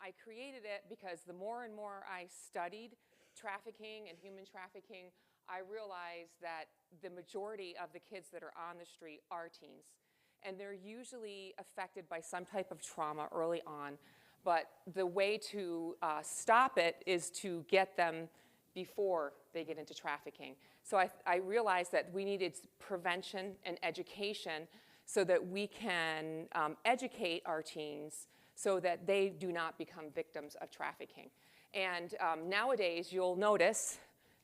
I created it because the more and more I studied trafficking and human trafficking, I realized that the majority of the kids that are on the street are teens. And they're usually affected by some type of trauma early on. But the way to stop it is to get them before they get into trafficking. So I realized that we needed prevention and education so that we can educate our teens so that they do not become victims of trafficking. And nowadays, you'll notice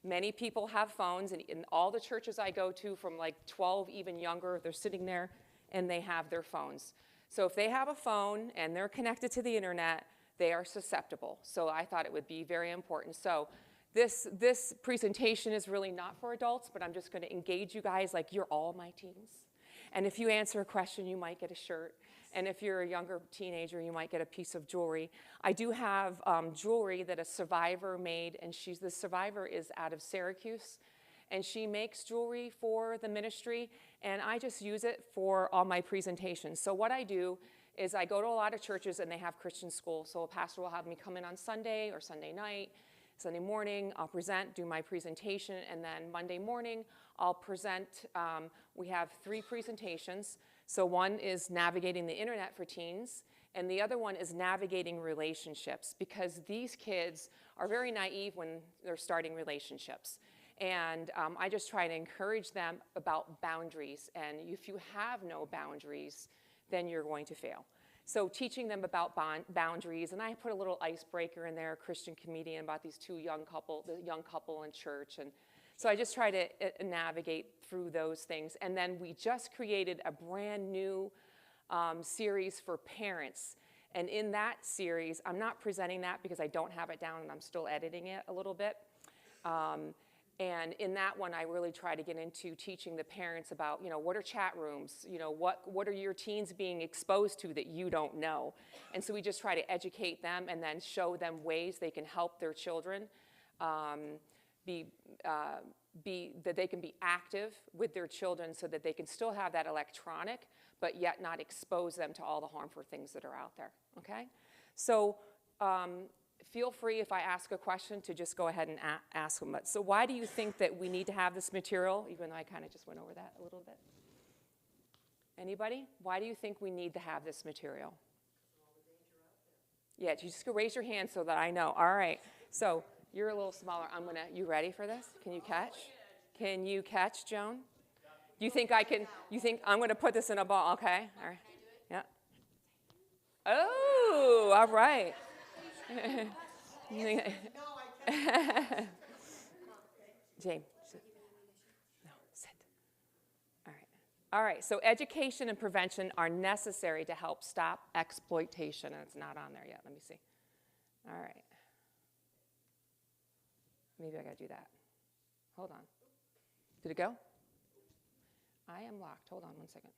many people have phones, and in all the churches I go to from like 12, even younger, they're sitting there and they have their phones. So if they have a phone and they're connected to the internet, they are susceptible. So I thought it would be very important. So this presentation is really not for adults, but I'm just going to engage you guys like you're all my teens. And if you answer a question, you might get a shirt. And if you're a younger teenager, you might get a piece of jewelry. I do have jewelry that a survivor made, and the survivor is out of Syracuse. And she makes jewelry for the ministry, and I just use it for all my presentations. So what I do is I go to a lot of churches, and they have Christian school. So a pastor will have me come in on Sunday or Sunday night. Sunday morning, I'll present, do my presentation, and then Monday morning, I'll present. We have 3 presentations. So one is navigating the internet for teens, and the other one is navigating relationships, because these kids are very naive when they're starting relationships. And I just try to encourage them about boundaries, and if you have no boundaries, then you're going to fail. So teaching them about boundaries, and I put a little icebreaker in there, a Christian comedian about these the young couple in church, and so I just try to navigate through those things. And then we just created a brand new series for parents. And in that series, I'm not presenting that because I don't have it down and I'm still editing it a little bit. And in that one, I really try to get into teaching the parents about, what are chat rooms? What are your teens being exposed to that you don't know? And so we just try to educate them and then show them ways they can help their children that they can be active with their children so that they can still have that electronic, but yet not expose them to all the harmful things that are out there, okay? So feel free, if I ask a question, to just go ahead and ask them. So why do you think that we need to have this material, even though I kind of just went over that a little bit? Anybody? Why do you think we need to have this material? Yeah, you just go raise your hand so that I know. All right, so you're a little smaller. You ready for this? Can you catch? Can you catch, Joan? You think I'm going to put this in a ball, okay? All right, yeah. Oh, all right. James, no, sit. All right, so education and prevention are necessary to help stop exploitation, and it's not on there yet. Let me see. All right. Maybe I got to do that. Hold on. Did it go? I am locked. Hold on one second.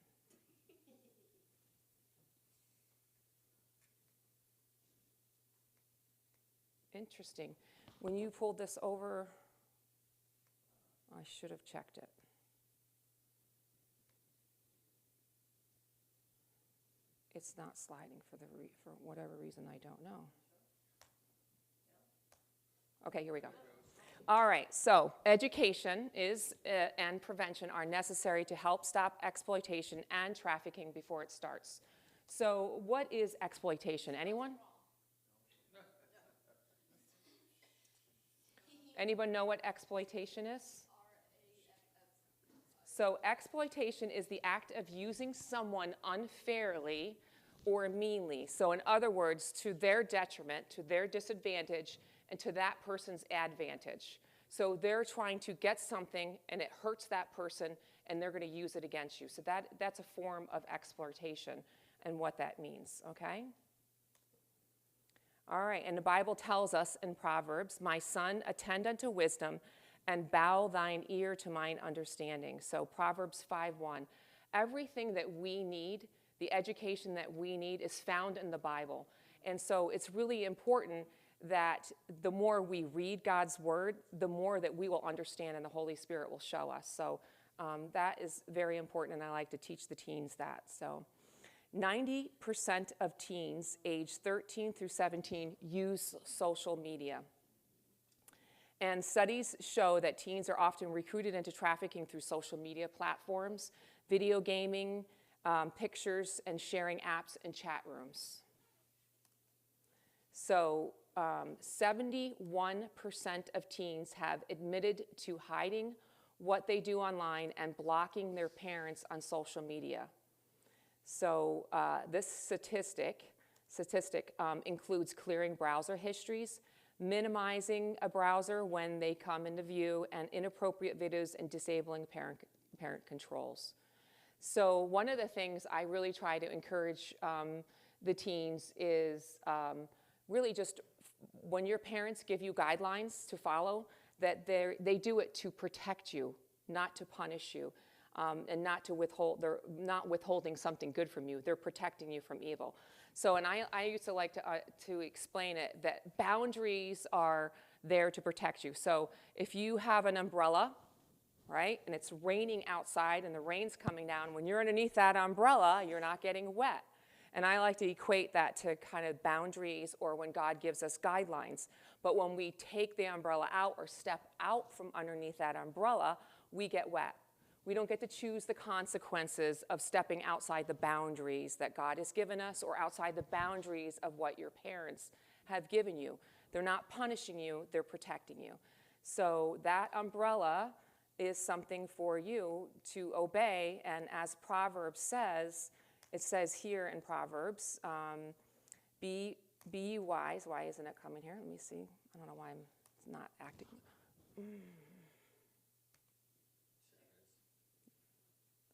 Interesting. When you pulled this over, I should have checked it. It's not sliding for whatever reason, I don't know. Okay, here we go. All right, so education and prevention are necessary to help stop exploitation and trafficking before it starts. So what is exploitation? Anyone? Anyone know what exploitation is? So exploitation is the act of using someone unfairly or meanly. So in other words, to their detriment, to their disadvantage, and to that person's advantage. So they're trying to get something, and it hurts that person, and they're going to use it against you. So that's a form of exploitation and what that means, okay? All right, and the Bible tells us in Proverbs, "My son, attend unto wisdom, and bow thine ear to mine understanding." So Proverbs 5:1. Everything that we need, the education that we need, is found in the Bible. And so it's really important that the more we read God's word, the more that we will understand and the Holy Spirit will show us. So that is very important, and I like to teach the teens that. So 90% of teens age 13 through 17 use social media. And studies show that teens are often recruited into trafficking through social media platforms, video gaming, pictures, and sharing apps and chat rooms. So 71% of teens have admitted to hiding what they do online and blocking their parents on social media. So this statistic includes clearing browser histories, minimizing a browser when they come into view, and inappropriate videos, and disabling parent controls. So one of the things I really try to encourage the teens is really just when your parents give you guidelines to follow, that they do it to protect you, not to punish you, and not to withhold. They're not withholding something good from you. They're protecting you from evil. So, and I used to like to explain it that boundaries are there to protect you. So if you have an umbrella, right, and it's raining outside and the rain's coming down, when you're underneath that umbrella, you're not getting wet. And I like to equate that to kind of boundaries, or when God gives us guidelines. But when we take the umbrella out or step out from underneath that umbrella, we get wet. We don't get to choose the consequences of stepping outside the boundaries that God has given us, or outside the boundaries of what your parents have given you. They're not punishing you, they're protecting you. So that umbrella is something for you to obey, and as Proverbs says, it says here in Proverbs, be wise. Why isn't it coming here? Let me see. I don't know why I'm not acting.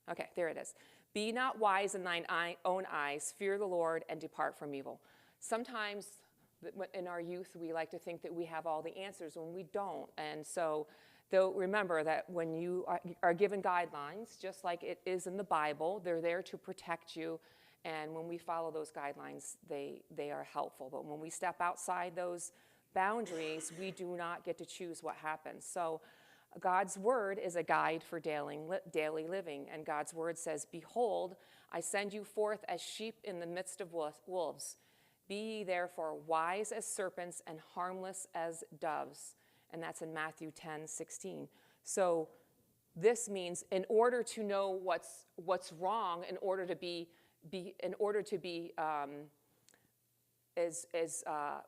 Okay, there it is. Be not wise in thine own eyes. Fear the Lord and depart from evil. Sometimes in our youth, we like to think that we have all the answers when we don't. And so, though, remember that when you are given guidelines, just like it is in the Bible, they're there to protect you. And when we follow those guidelines, they are helpful. But when we step outside those boundaries, we do not get to choose what happens. So God's word is a guide for daily living. And God's word says, behold, I send you forth as sheep in the midst of wolves. Be ye therefore wise as serpents and harmless as doves. And that's in Matthew 10:16. So this means in order to know what's wrong, in order to be as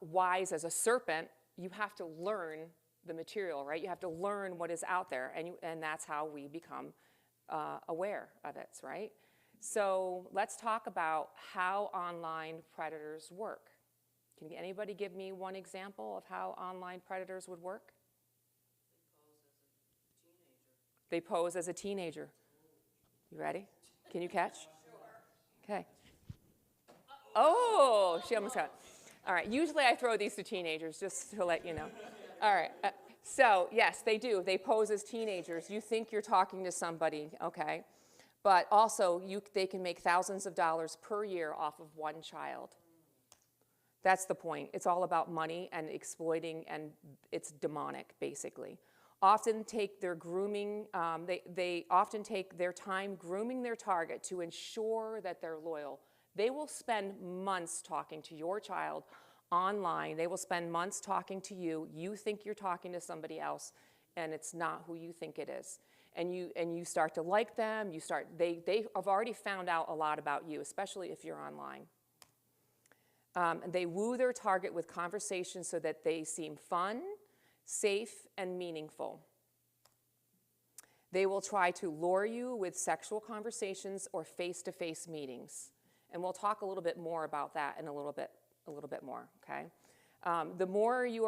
wise as a serpent, you have to learn the material, right? You have to learn what is out there, and that's how we become aware of it, right? So let's talk about how online predators work. Can anybody give me one example of how online predators would work? They pose as a teenager. You ready? Can you catch? Sure. Okay. Oh, she almost got it. All right, usually I throw these to teenagers just to let you know. All right, so yes, they do. They pose as teenagers. You think you're talking to somebody, okay? But also, they can make thousands of dollars per year off of one child. That's the point. It's all about money and exploiting, and it's demonic, basically. Often take their grooming, they often take their time grooming their target to ensure that they're loyal. They will spend months talking to your child online. They will spend months talking to you. You think you're talking to somebody else, and it's not who you think it is. And you start to like them. They have already found out a lot about you, especially if you're online. They woo their target with conversations so that they seem fun, safe, and meaningful. They will try to lure you with sexual conversations or face-to-face meetings. And we'll talk a little bit more about that in a little bit more, okay? The more you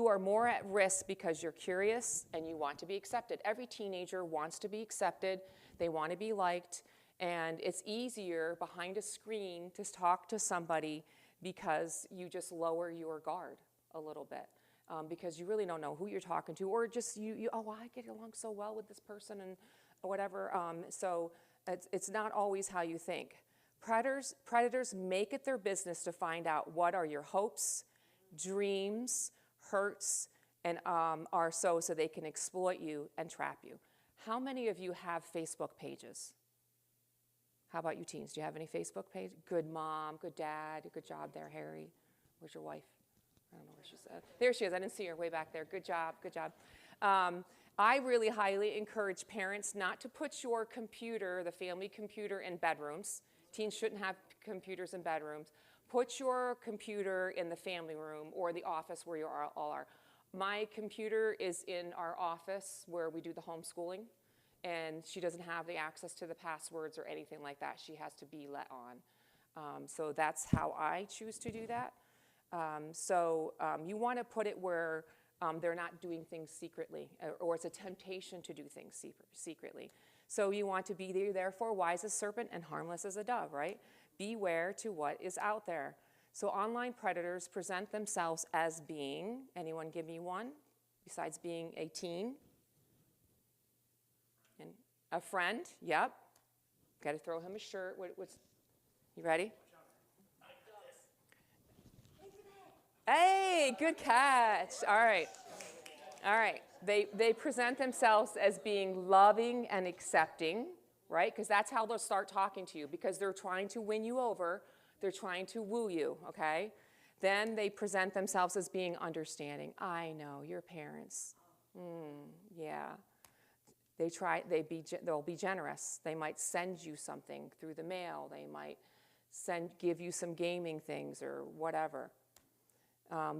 are more at risk because you're curious and you want to be accepted. Every teenager wants to be accepted. They want to be liked. And it's easier behind a screen to talk to somebody because you just lower your guard a little bit. Because you really don't know who you're talking to, or just oh, I get along so well with this person and whatever. So it's not always how you think. Predators make it their business to find out what are your hopes, dreams, hurts, and are so they can exploit you and trap you. How many of you have Facebook pages? How about you teens? Do you have any Facebook page? Good mom, good dad, good job there, Harry. Where's your wife? I don't know where she's at. There she is. I didn't see her way back there. Good job, good job. I really highly encourage parents not to put your computer, the family computer, in bedrooms. Teens shouldn't have computers in bedrooms. Put your computer in the family room or the office where you all are. My computer is in our office where we do the homeschooling, and she doesn't have the access to the passwords or anything like that. She has to be let on. So that's how I choose to do that. You want to put it where they're not doing things secretly, or it's a temptation to do things secretly. So you want to be therefore wise as a serpent and harmless as a dove, right? Beware to what is out there. So online predators present themselves as being, anyone give me one, besides being a teen? And a friend, yep. Got to throw him a shirt. You ready? Hey, good catch. All right. All right. They present themselves as being loving and accepting, right? Because that's how they'll start talking to you, because they're trying to win you over. They're trying to woo you, okay? Then they present themselves as being understanding. I know, your parents. Yeah. They'll be generous. They might send you something through the mail. They might give you some gaming things or whatever.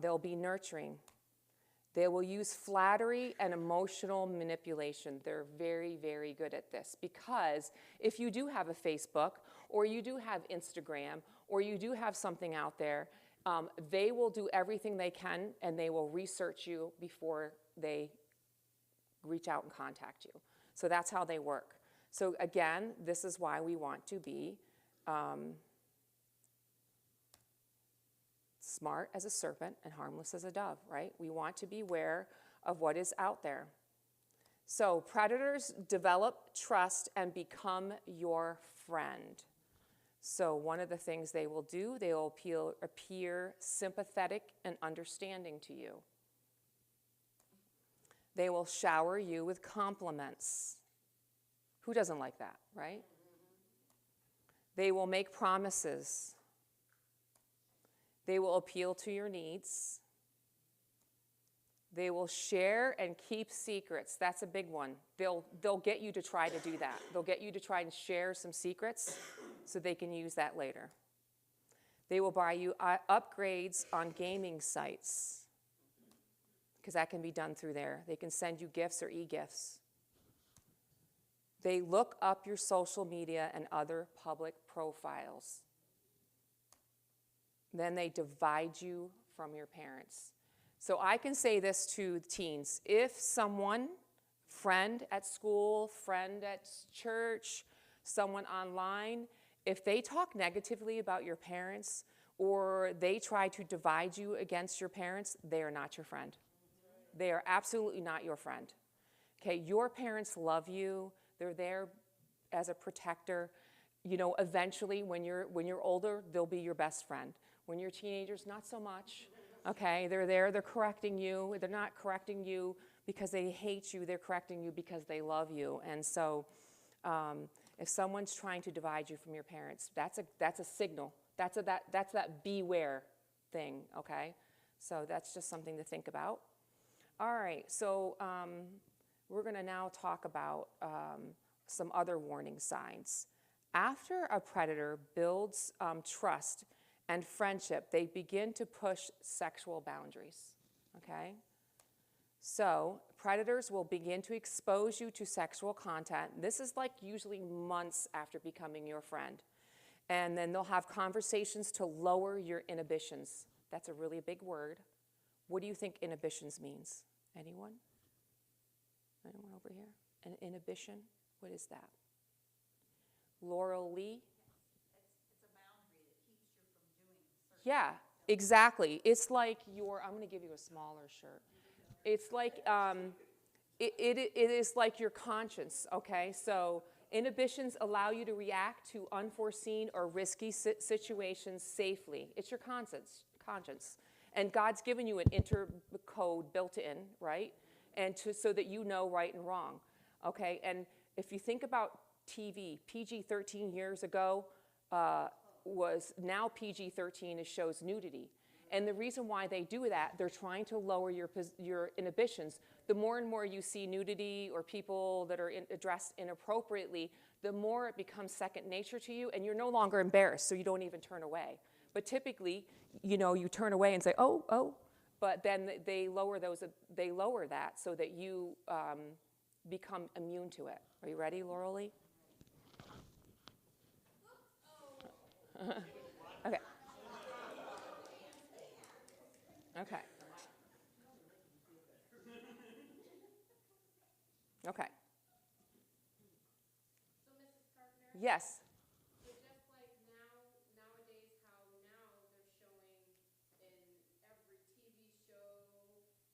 They'll be nurturing. They will use flattery and emotional manipulation. They're very, very good at this, because if you do have a Facebook or you do have Instagram or you do have something out there, they will do everything they can, and they will research you before they reach out and contact you. So that's how they work. So again, this is why we want to be smart as a serpent and harmless as a dove, right? We want to beware of what is out there. So predators develop trust and become your friend. So one of the things they will do, they will appear sympathetic and understanding to you. They will shower you with compliments. Who doesn't like that, right? They will make promises. They will appeal to your needs. They will share and keep secrets. That's a big one. They'll get you to try to do that. They'll get you to try and share some secrets so they can use that later. They will buy you upgrades on gaming sites, because that can be done through there. They can send you gifts or e-gifts. They look up your social media and other public profiles. Then they divide you from your parents. So I can say this to teens. If someone, friend at school, friend at church, someone online, if they talk negatively about your parents or they try to divide you against your parents, they are not your friend. They are absolutely not your friend. Okay, your parents love you. They're there as a protector. You know, eventually when you're older, they'll be your best friend. When you're teenagers, not so much. Okay, they're there, they're correcting you. They're not correcting you because they hate you. They're correcting you because they love you. And so if someone's trying to divide you from your parents, that's a signal. That's that beware thing, okay? So that's just something to think about. All right, so we're going to now talk about some other warning signs. After a predator builds trust and friendship, they begin to push sexual boundaries, okay? So predators will begin to expose you to sexual content. This is like usually months after becoming your friend. And then they'll have conversations to lower your inhibitions. That's a really big word. What do you think inhibitions means? Anyone? Anyone over here? An inhibition? What is that? Laurel Lee? It's a boundary that keeps you from doing certain Yeah, exactly. It's like I'm going to give you a smaller shirt. It's like, it is like your conscience, okay? So inhibitions allow you to react to unforeseen or risky situations safely. It's your conscience. And God's given you an intercode built in, right? And so that you know right and wrong, okay? And if you think about TV. PG-13 years ago was now PG-13 shows nudity. And the reason why they do that, they're trying to lower your inhibitions. The more and more you see nudity or people that are dressed inappropriately, the more it becomes second nature to you, and you're no longer embarrassed, so you don't even turn away. But typically, you know, you turn away and say, oh, oh, but then they lower that so that you become immune to it. Are you ready, Laurel Lee? Okay. Okay. Okay. So, Mrs. Carpenter? Yes. So just like nowadays, how now they're showing in every TV show,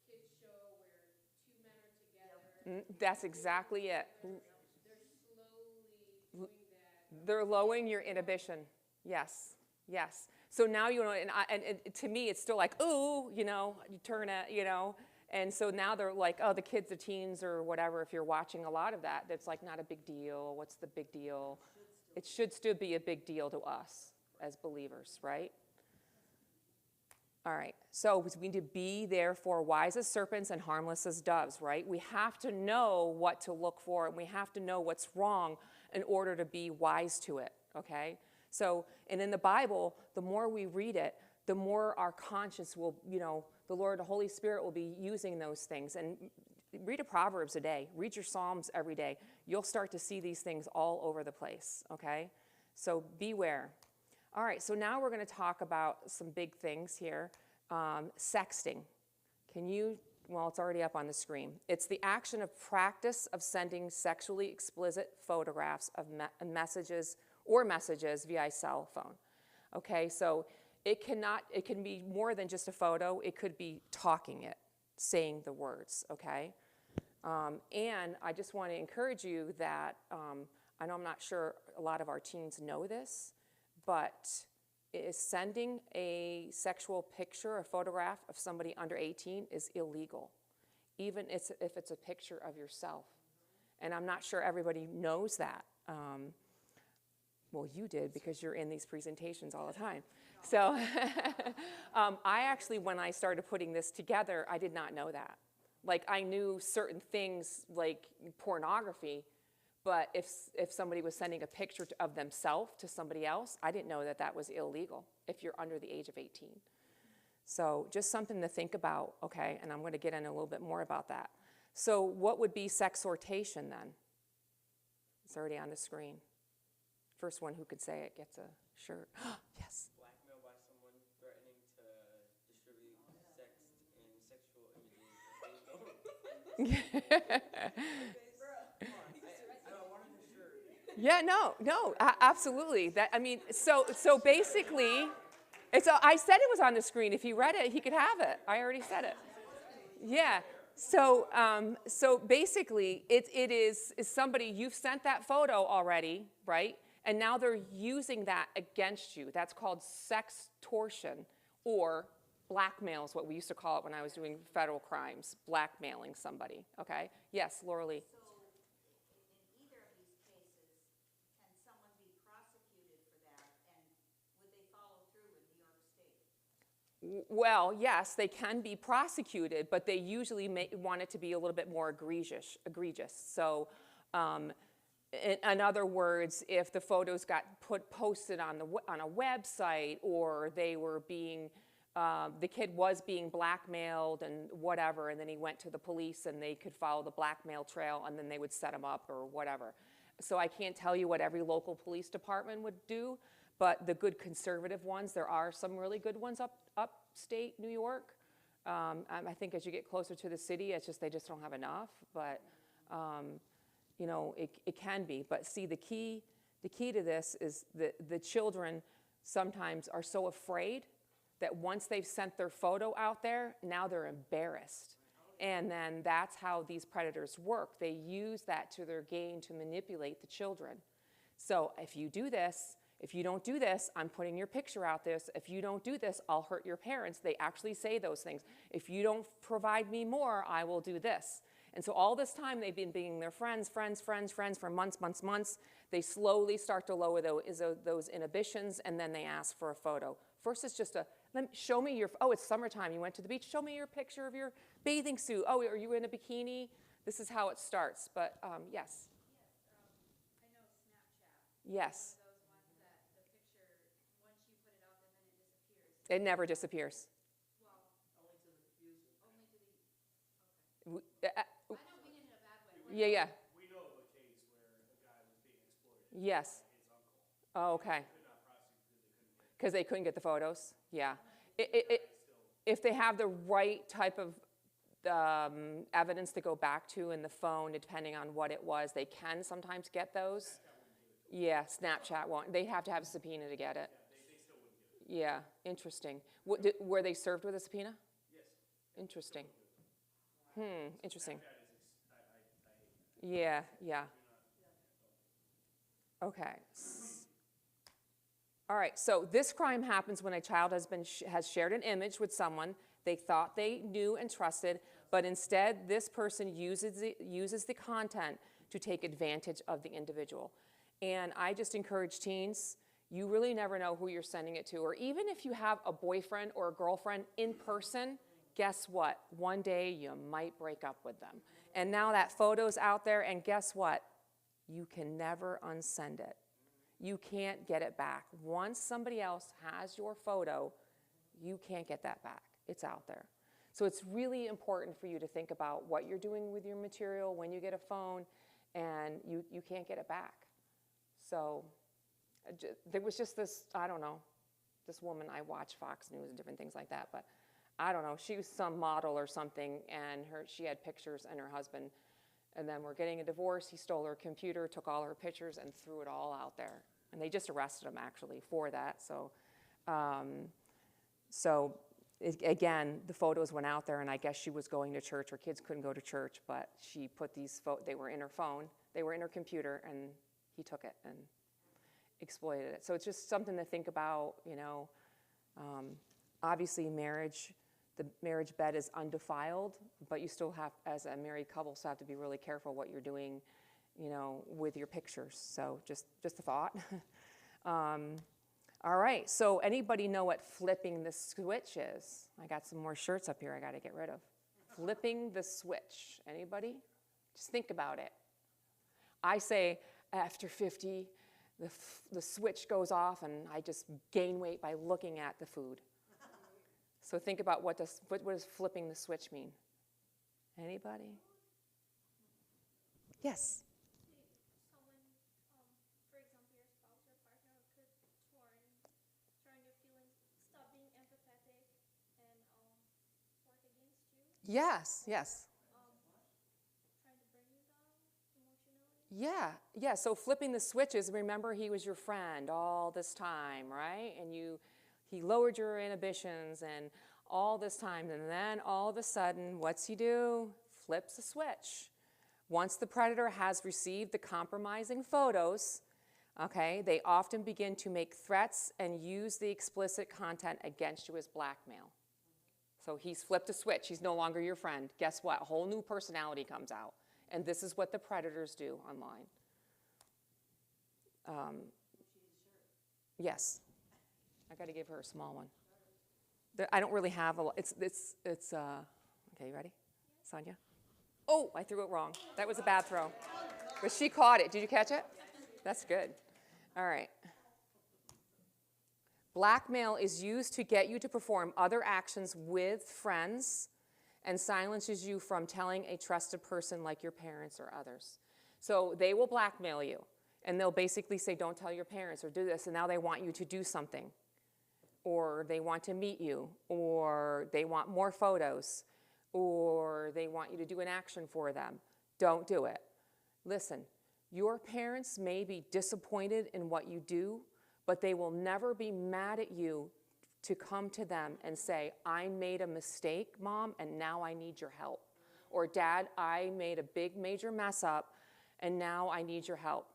kids show, where two men are together. That's exactly it. They're slowly doing that. They're lowering your inhibition. Yes. Yes. So now, you know, and to me, it's still like, ooh, you know, you turn it, you know. And so now they're like, oh, the kids, the teens or whatever, if you're watching a lot of that, that's like not a big deal. What's the big deal? It should still be a big deal to us as believers, right? All right. So we need to be therefore wise as serpents and harmless as doves, right? We have to know what to look for, and we have to know what's wrong in order to be wise to it, okay? So, and in the Bible, the more we read it, the more our conscience will, you know, the Lord, the Holy Spirit will be using those things. And read a Proverbs a day. Read your Psalms every day. You'll start to see these things all over the place, okay? So beware. All right, so now we're going to talk about some big things here. Sexting. Can you, well, it's already up on the screen. It's the action of practice of sending sexually explicit photographs of messages via cell phone. Okay, so it can be more than just a photo. It could be talking it, saying the words, okay? And I just want to encourage you that, I know I'm not sure a lot of our teens know this, but sending a sexual picture, a photograph of somebody under 18 is illegal, even if it's a picture of yourself. And I'm not sure everybody knows that. Well, you did because you're in these presentations all the time. So I actually, when I started putting this together, I did not know that. Like, I knew certain things like pornography, but if somebody was sending a picture of themselves to somebody else, I didn't know that that was illegal if you're under the age of 18. So just something to think about, okay? And I'm going to get in a little bit more about that. So what would be sexhortation then? It's already on the screen. First one who could say it gets a shirt. Yes. Blackmail by someone threatening to distribute sex and sexual images. Yeah, no, absolutely. That, I mean, so basically, I said it was on the screen. If he read it, he could have it. I already said it. Yeah. So basically, it is somebody, you've sent that photo already, right? And now they're using that against you. That's called sextortion, or blackmail is what we used to call it when I was doing federal crimes, blackmailing somebody, okay? Yes, Laura Lee. So in either of these cases, can someone be prosecuted for that, and would they follow through in New York State? Well, yes, they can be prosecuted, but they usually want it to be a little bit more egregious. So, in other words, if the photos got posted on a website, or they were being, the kid was being blackmailed and whatever, and then he went to the police and they could follow the blackmail trail, and then they would set him up or whatever. So I can't tell you what every local police department would do, but the good conservative ones, there are some really good ones upstate New York. I think as you get closer to the city, it's just they just don't have enough, but you know, it can be. But see, the key to this is that the children sometimes are so afraid that once they've sent their photo out there, now they're embarrassed. And then that's how these predators work. They use that to their gain to manipulate the children. So if you do this, if you don't do this, I'm putting your picture out there. If you don't do this, I'll hurt your parents. They actually say those things. If you don't provide me more, I will do this. And so all this time they've been being their friends for months. They slowly start to lower those inhibitions, and then they ask for a photo. First it's just show me your, oh, it's summertime, you went to the beach, show me your picture of your bathing suit. Oh, are you in a bikini? This is how it starts, but yes. I know Snapchat. Yes. One of those ones that the picture, once you put it out there, then it disappears. It never disappears. Well, Only to the user. only to the, W- I don't mean it in a bad way. Yeah. We know of a case where a guy was being exploited Yes. by his uncle. Oh, okay. Could not prosecute Because they couldn't get the photos? Yeah. still. If they have the right type of evidence to go back to in the phone, depending on what it was, they can sometimes get those. Yeah, Snapchat won't. They have to have a subpoena to get it. They still wouldn't give it. Yeah, interesting. Were they served with a subpoena? Yes. Interesting. Interesting. Snapchat is, I hate that. Yeah. Okay. All right, so this crime happens when a child has shared an image with someone they thought they knew and trusted, but instead this person uses the content to take advantage of the individual. And I just encourage teens, you really never know who you're sending it to. Or even if you have a boyfriend or a girlfriend in person, guess what? One day you might break up with them. And now that photo's out there, and guess what? You can never unsend it. You can't get it back. Once somebody else has your photo, you can't get that back. It's out there. So it's really important for you to think about what you're doing with your material when you get a phone, and you can't get it back. So there was just this, I don't know, this woman, I watch Fox News and different things like that, but I don't know, she was some model or something, and she had pictures and her husband, and then we're getting a divorce. He stole her computer, took all her pictures, and threw it all out there. And they just arrested him, actually, for that. Again, the photos went out there, and I guess she was going to church. Her kids couldn't go to church, but she put these they were in her phone, they were in her computer, and he took it and exploited it. So it's just something to think about, you know. Obviously, the marriage bed is undefiled, but you still have, as a married couple, still have to be really careful what you're doing, you know, with your pictures. So just a thought. All right, so anybody know what flipping the switch is? I got some more shirts up here I got to get rid of. Flipping the switch. Anybody? Just think about it. I say after 50, the switch goes off and I just gain weight by looking at the food. So think about what does flipping the switch mean? Anybody? Yes? Someone, for example, your spouse or partner could turn your feelings, stop being empathetic, and work against you. Yes. Trying to bring you down emotionally. Yeah. So flipping the switch is, remember, he was your friend all this time, right? And he lowered your inhibitions and all this time, and then all of a sudden, what's he do? Flips the switch. Once the predator has received the compromising photos, okay, they often begin to make threats and use the explicit content against you as blackmail. So he's flipped a switch. He's no longer your friend. Guess what? A whole new personality comes out. And this is what the predators do online. Yes. I got to give her a small one. I don't really have a lot. Okay, you ready? Sonia? Oh, I threw it wrong. That was a bad throw. But she caught it. Did you catch it? That's good. All right. Blackmail is used to get you to perform other actions with friends and silences you from telling a trusted person like your parents or others. So they will blackmail you, and they'll basically say, don't tell your parents or do this, and now they want you to do something. Or they want to meet you, or they want more photos, or they want you to do an action for them. Don't do it. Listen, your parents may be disappointed in what you do, but they will never be mad at you to come to them and say, I made a mistake, Mom, and now I need your help. Or Dad, I made a big major mess up, and now I need your help.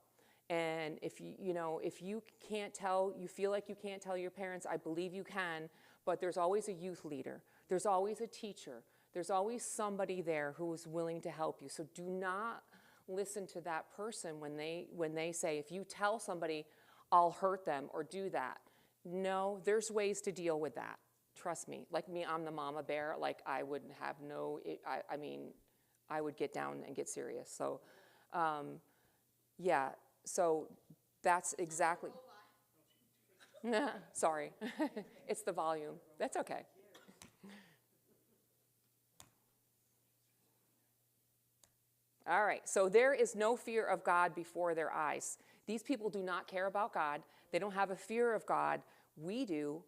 And if you can't tell, you feel like you can't tell your parents, I believe you can, but there's always a youth leader. There's always a teacher. There's always somebody there who is willing to help you. So do not listen to that person when they say, if you tell somebody, I'll hurt them or do that. No, there's ways to deal with that. Trust me. Like me, I'm the mama bear. Like I would have no, I mean, I would get down and get serious. So, yeah, so that's exactly. Sorry, it's the volume. That's okay. All right, so there is no fear of God before their eyes. These people do not care about God. They don't have a fear of God. We do,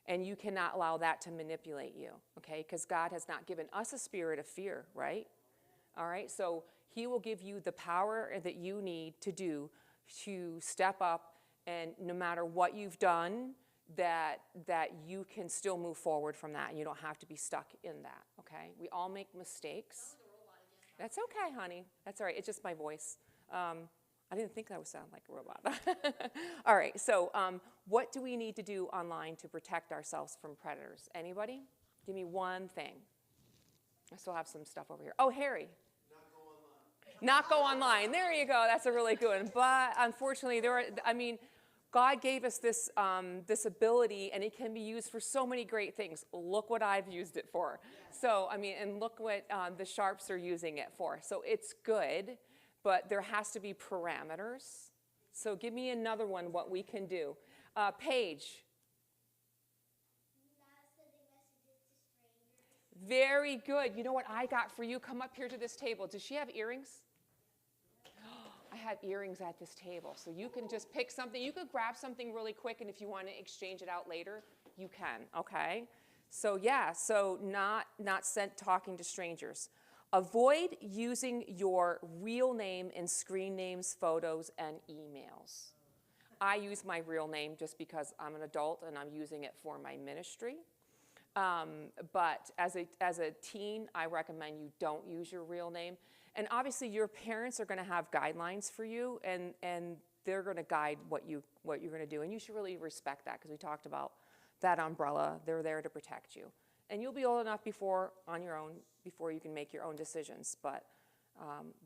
and you cannot allow that to manipulate you, okay? Because God has not given us a spirit of fear, right? All right, so he will give you the power that you need to step up, and no matter what you've done, that you can still move forward from that, and you don't have to be stuck in that, okay? We all make mistakes. That's okay, honey. That's all right. It's just my voice. I didn't think that would sound like a robot. All right, so what do we need to do online to protect ourselves from predators? Anybody? Give me one thing. I still have some stuff over here. Oh, Harry. Not go online. There you go. That's a really good one. But unfortunately, God gave us this, this ability, and it can be used for so many great things. Look what I've used it for. So, and look what the Sharps are using it for. So it's good, but there has to be parameters. So give me another one, what we can do. Paige. Very good. You know what I got for you? Come up here to this table. Does she have earrings? I have earrings at this table, so you can just pick something. You could grab something really quick, and if you want to exchange it out later, you can, okay? So yeah, so not talking to strangers. Avoid using your real name in screen names, photos, and emails. I use my real name just because I'm an adult and I'm using it for my ministry. But as a teen, I recommend you don't use your real name. And obviously, your parents are going to have guidelines for you, and they're going to guide what you're going to do. And you should really respect that, because we talked about that umbrella. They're there to protect you. And you'll be old enough before you can make your own decisions. But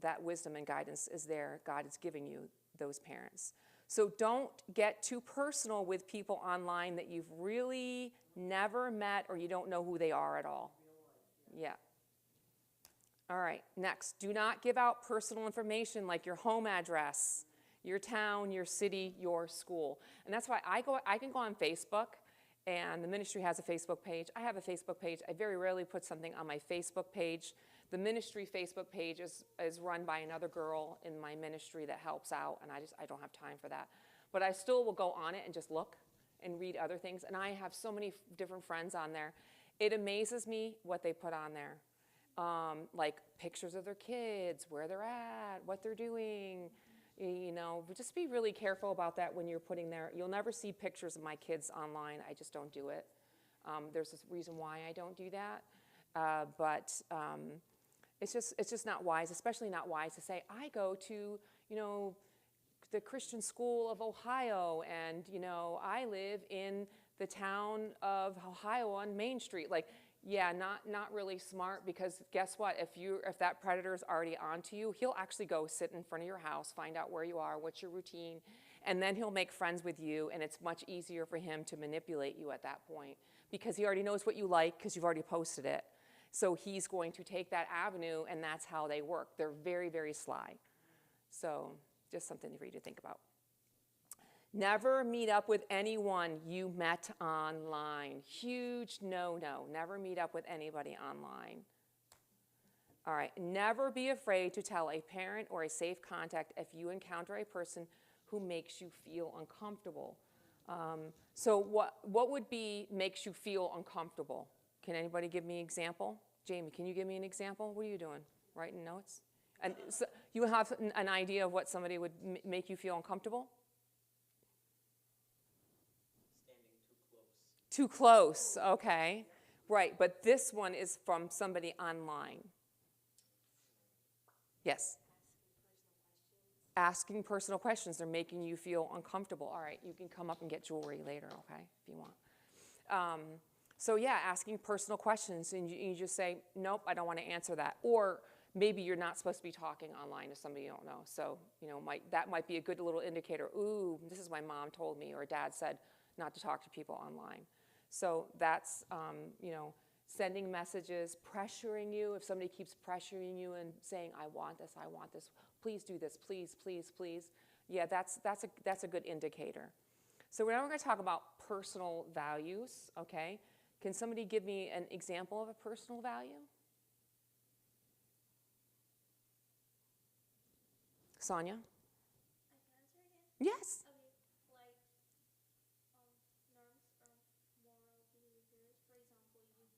that wisdom and guidance is there. God is giving you those parents. So don't get too personal with people online that you've really never met or you don't know who they are at all. Yeah. All right, next, do not give out personal information like your home address, your town, your city, your school. And that's why I can go on Facebook, and the ministry has a Facebook page. I have a Facebook page. I very rarely put something on my Facebook page. The ministry Facebook page is run by another girl in my ministry that helps out, and I don't have time for that. But I still will go on it and just look and read other things, and I have so many different friends on there. It amazes me what they put on there. Like pictures of their kids, where they're at, what they're doing, just be really careful about that when you're putting there. You'll never see pictures of my kids online. I just don't do it. There's this reason why I don't do that. But it's just not wise, especially not wise to say, I go to, the Christian School of Ohio, and, I live in the town of Ohio on Main Street. Like, yeah, not really smart, because guess what? If that predator's already onto you, he'll actually go sit in front of your house, find out where you are, what's your routine, and then he'll make friends with you, and it's much easier for him to manipulate you at that point, because he already knows what you like, because you've already posted it. So he's going to take that avenue, and that's how they work. They're very, very sly. So just something for you to think about. Never meet up with anyone you met online. Huge no-no. Never meet up with anybody online. All right. Never be afraid to tell a parent or a safe contact if you encounter a person who makes you feel uncomfortable. So what would be makes you feel uncomfortable? Can anybody give me an example? Jamie, can you give me an example? What are you doing? Writing notes? And so you have an idea of what somebody would make you feel uncomfortable? Too close, okay. Right, but this one is from somebody online. Yes? Asking personal questions. They're making you feel uncomfortable. All right, you can come up and get jewelry later, okay, if you want. So yeah, asking personal questions, and you just say, nope, I don't want to answer that. Or maybe you're not supposed to be talking online to somebody you don't know. So, that might be a good little indicator. Ooh, this is my mom told me, or dad said not to talk to people online. So that's, sending messages, pressuring you. If somebody keeps pressuring you and saying, I want this, please do this, please, please, please. Yeah, that's a good indicator. So now we're going to talk about personal values, okay? Can somebody give me an example of a personal value? Sonia? I can answer again. Yes. Okay, like norms or moral behaviors. For example,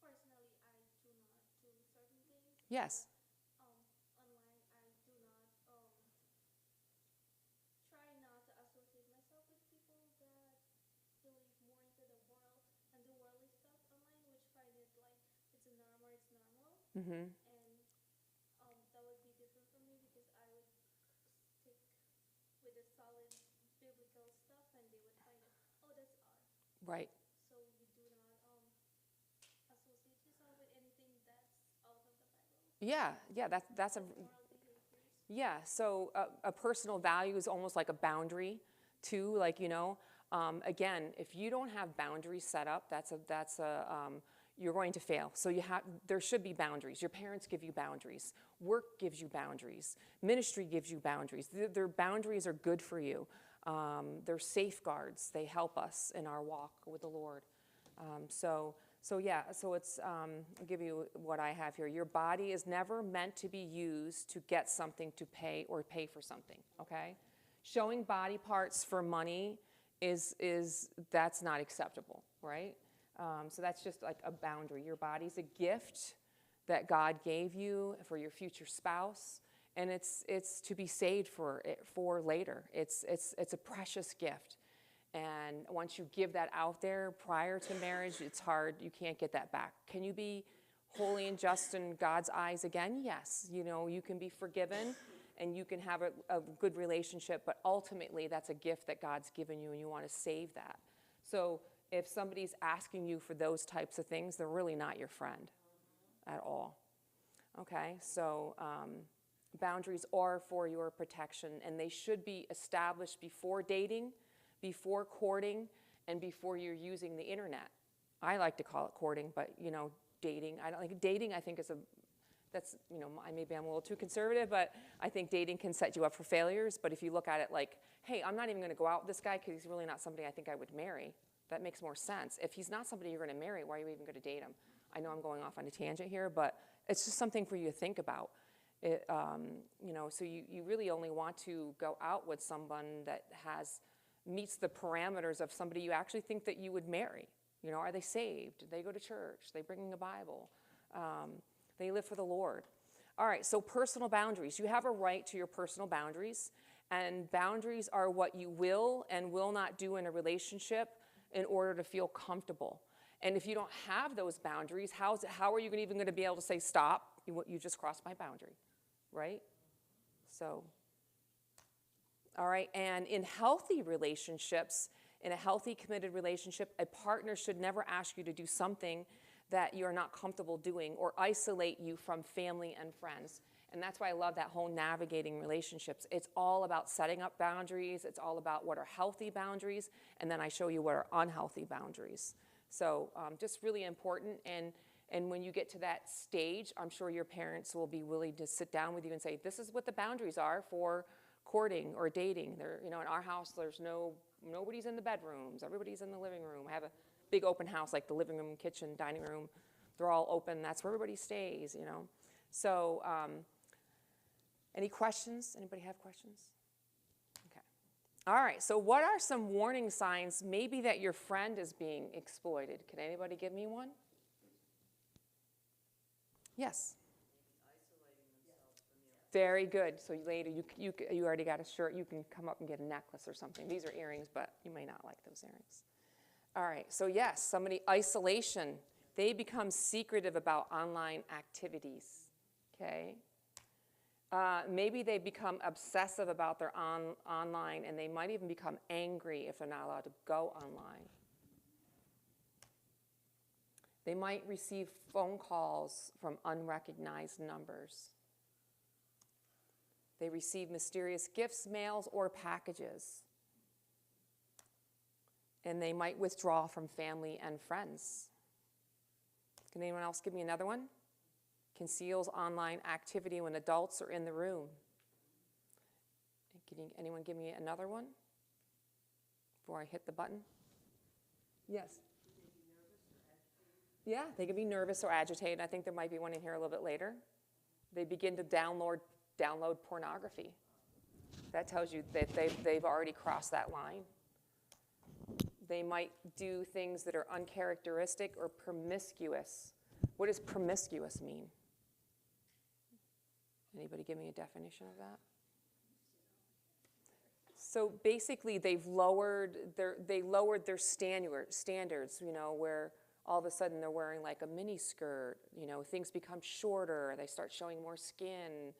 personally, I do not do certain things. Yes. Online, I do not try not to associate myself with people that believe more into the world and the worldly stuff online, which find it like it's a norm or it's normal. Mm-hmm. And that would be different for me because I would stick with the solid biblical stuff, and they would find it, oh, that's odd. Right. So you do not associate yourself with anything that's out of the Bible. Yeah, that's a Moral behaviors. yeah. So a personal value is almost like a boundary, too. Like again, if you don't have boundaries set up, you're going to fail. So there should be boundaries. Your parents give you boundaries. Work gives you boundaries. Ministry gives you boundaries. Their boundaries are good for you. They're safeguards. They help us in our walk with the Lord. So it's, I'll give you what I have here. Your body is never meant to be used to get something to pay or pay for something, okay? Showing body parts for money that's not acceptable, right? So that's just like a boundary. Your body's a gift that God gave you for your future spouse, and it's to be saved for later. It's a precious gift. And once you give that out there prior to marriage, it's hard. You can't get that back. Can you be holy and just in God's eyes again? Yes. You can be forgiven and you can have a good relationship, but ultimately that's a gift that God's given you and you want to save that. So if somebody's asking you for those types of things, they're really not your friend at all. Okay, so boundaries are for your protection, and they should be established before dating, before courting, and before you're using the internet. I like to call it courting, but dating. I don't like dating. I think maybe I'm a little too conservative, but I think dating can set you up for failures. But if you look at it like, hey, I'm not even going to go out with this guy because he's really not somebody I think I would marry. That makes more sense. If he's not somebody you're going to marry, why are you even going to date him? I know I'm going off on a tangent here, but it's just something for you to think about. So you really only want to go out with someone that meets the parameters of somebody you actually think that you would marry. Are they saved? Do they go to church? Are they bringing a Bible? They live for the Lord. All right, so personal boundaries. You have a right to your personal boundaries, and boundaries are what you will and will not do in a relationship in order to feel comfortable. And if you don't have those boundaries, how are you even going to be able to say, stop, you just crossed my boundary, right? So, all right, and in healthy relationships, in a healthy, committed relationship, a partner should never ask you to do something that you're not comfortable doing or isolate you from family and friends. And that's why I love that whole navigating relationships. It's all about setting up boundaries. It's all about what are healthy boundaries, and then I show you what are unhealthy boundaries. So just really important. And when you get to that stage, I'm sure your parents will be willing to sit down with you and say, this is what the boundaries are for courting or dating. In our house, nobody's in the bedrooms. Everybody's in the living room. I have a big open house, like the living room, kitchen, dining room. They're all open. That's where everybody stays, So any questions? Anybody have questions? Okay. All right, so what are some warning signs maybe that your friend is being exploited? Can anybody give me one? Yes. Very good. So later, you already got a shirt. You can come up and get a necklace or something. These are earrings, but you may not like those earrings. All right, so yes, isolation. They become secretive about online activities, okay? Maybe they become obsessive about their online, and they might even become angry if they're not allowed to go online. They might receive phone calls from unrecognized numbers. They receive mysterious gifts, mails, or packages. And they might withdraw from family and friends. Can anyone else give me another one? Conceals online activity when adults are in the room. Can anyone give me another one before I hit the button? Yes. Yeah, they can be nervous or agitated. I think there might be one in here a little bit later. They begin to download pornography. That tells you that they've already crossed that line. They might do things that are uncharacteristic or promiscuous. What does promiscuous mean? Anybody give me a definition of that? So basically, they lowered their standards, where all of a sudden they're wearing like a mini skirt, things become shorter, they start showing more skin,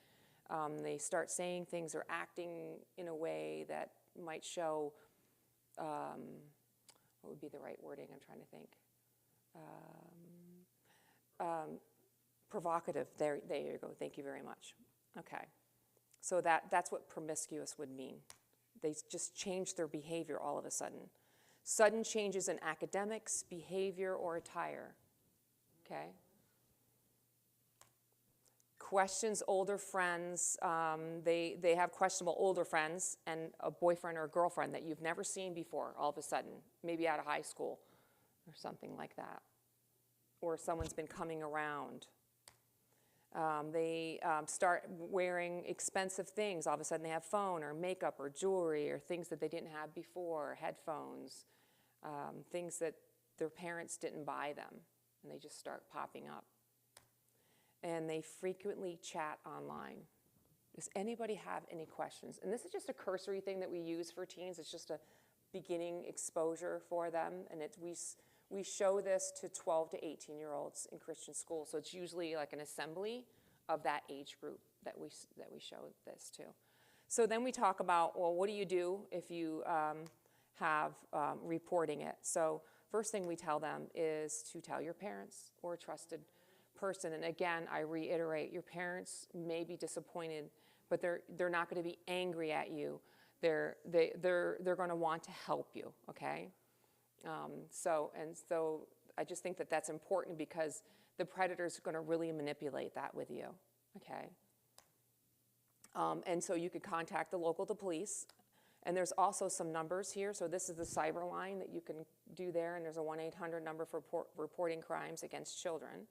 they start saying things or acting in a way that might show, what would be the right wording? I'm trying to think. Provocative, there you go, thank you very much. Okay, so that's what promiscuous would mean. They just change their behavior all of a sudden. Sudden changes in academics, behavior, or attire, okay? Questions older friends, they have questionable older friends and a boyfriend or a girlfriend that you've never seen before all of a sudden, maybe out of high school or something like that. Or someone's been coming around. They start wearing expensive things. All of a sudden they have phone or makeup or jewelry or things that they didn't have before, headphones, things that their parents didn't buy them, and they just start popping up. And they frequently chat online. Does anybody have any questions? And this is just a cursory thing that we use for teens. It's just a beginning exposure for them, and we show this to 12 to 18-year-olds in Christian schools. So it's usually like an assembly of that age group that we show this to. So then we talk about, well, what do you do if you have reporting it? So first thing we tell them is to tell your parents or a trusted person. And again, I reiterate, your parents may be disappointed, but they're not going to be angry at you. They're going to want to help you, okay? So I just think that that's important because the predator's going to really manipulate that with you, okay? And so you could contact the local police, and there's also some numbers here. So this is the cyber line that you can do there, and there's a 1-800 number for reporting crimes against children.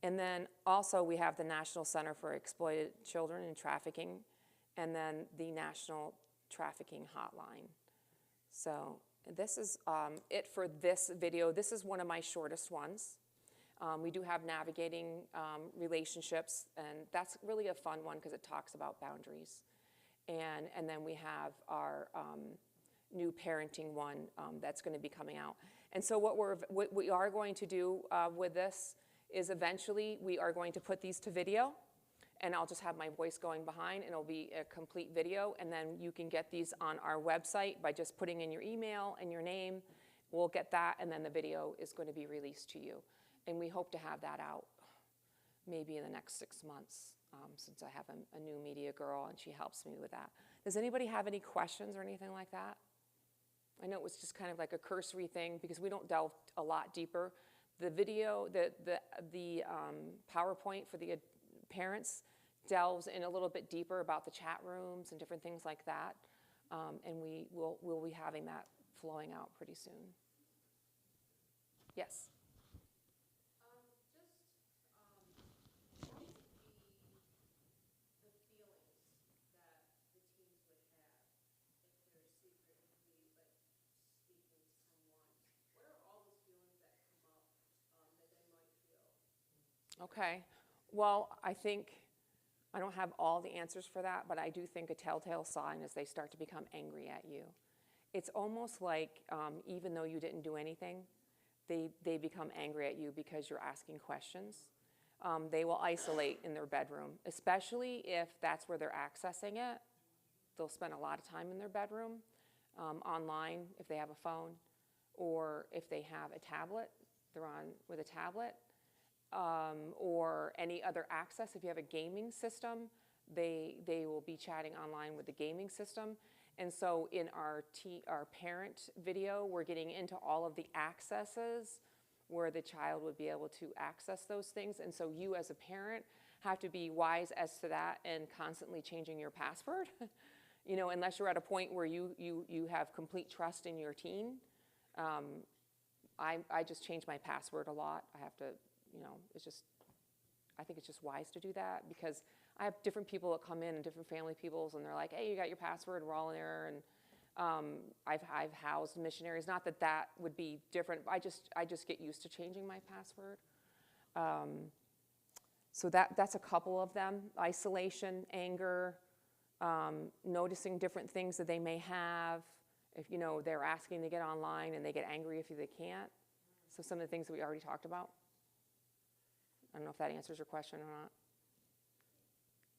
And then also we have the National Center for Exploited Children and Trafficking, and then the National Trafficking Hotline. So this is it for this video. This is one of my shortest ones. We do have navigating relationships, and that's really a fun one because it talks about boundaries. And then we have our new parenting one that's going to be coming out. And so what we are going to do with this is eventually we are going to put these to video, and I'll just have my voice going behind, and it'll be a complete video, and then you can get these on our website by just putting in your email and your name. We'll get that, and then the video is going to be released to you. And we hope to have that out maybe in the next 6 months, since I have a new media girl, and she helps me with that. Does anybody have any questions or anything like that? I know it was just kind of like a cursory thing because we don't delve a lot deeper. The video, the PowerPoint for the parents delves in a little bit deeper about the chat rooms and different things like that, and we'll be having that flowing out pretty soon. Yes? Okay, well, I think, I don't have all the answers for that, but I do think a telltale sign is they start to become angry at you. It's almost like even though you didn't do anything, they become angry at you because you're asking questions. They will isolate in their bedroom, especially if that's where they're accessing it. They'll spend a lot of time in their bedroom, online if they have a phone, or if they have a tablet, they're on with a tablet, or any other access. If you have a gaming system, they will be chatting online with the gaming system. And so in our parent video, we're getting into all of the accesses where the child would be able to access those things. And so you as a parent have to be wise as to that and constantly changing your password. You know, unless you're at a point where you have complete trust in your teen. I just change my password a lot. I have to, you know, I think it's just wise to do that, because I have different people that come in and different family peoples, and they're like, hey, you got your password, we're all in there. And I've housed missionaries. Not that that would be different. I just get used to changing my password. So that's a couple of them: isolation, anger, noticing different things that they may have. If, you know, they're asking to get online and they get angry if they can't. So some of the things that we already talked about. I don't know if that answers your question or not.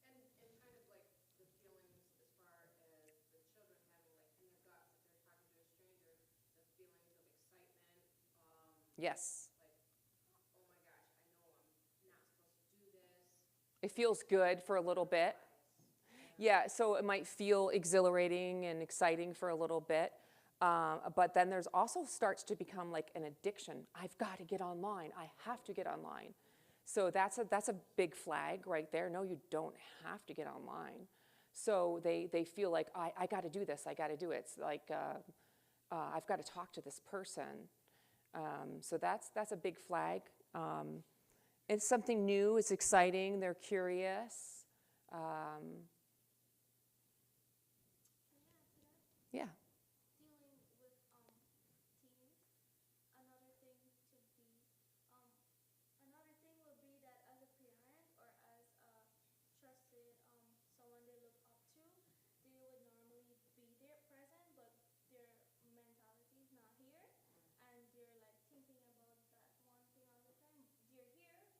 And kind of like the feelings as far as the children having like in their guts, if they're talking to a stranger, the feelings of excitement. Yes. Like, oh my gosh, I know I'm not supposed to do this. It feels good for a little bit. Yeah, so it might feel exhilarating and exciting for a little bit. But then there's also starts to become like an addiction. I've got to get online. I have to get online. So that's a big flag right there. No, you don't have to get online. So they feel like, I got to do this. I got to do it. It's like, I've got to talk to this person. So that's a big flag. It's something new. It's exciting. They're curious. Yeah. Dealing with teens, another thing to be another thing would be that as a parent or as a trusted someone they look up to, they would normally be there present, but their mentality is not here, and they're like thinking about that one thing all the time.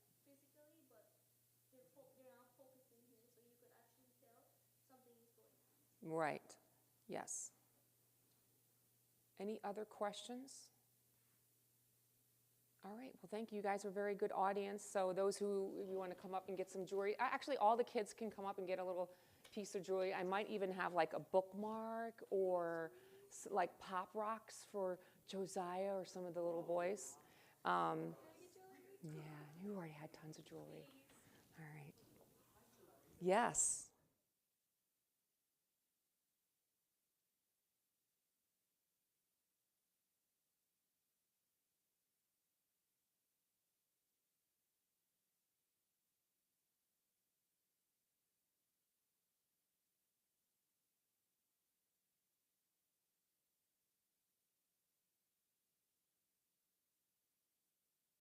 They're here physically, but they're not focusing here, so you could actually tell something is going on. Right. Yes. Any other questions? All right. Well, thank you. You guys are a very good audience. So those who, if you want to come up and get some jewelry, actually all the kids can come up and get a little piece of jewelry. I might even have like a bookmark or like pop rocks for Josiah or some of the little boys. Yeah, you already had tons of jewelry. All right. Yes.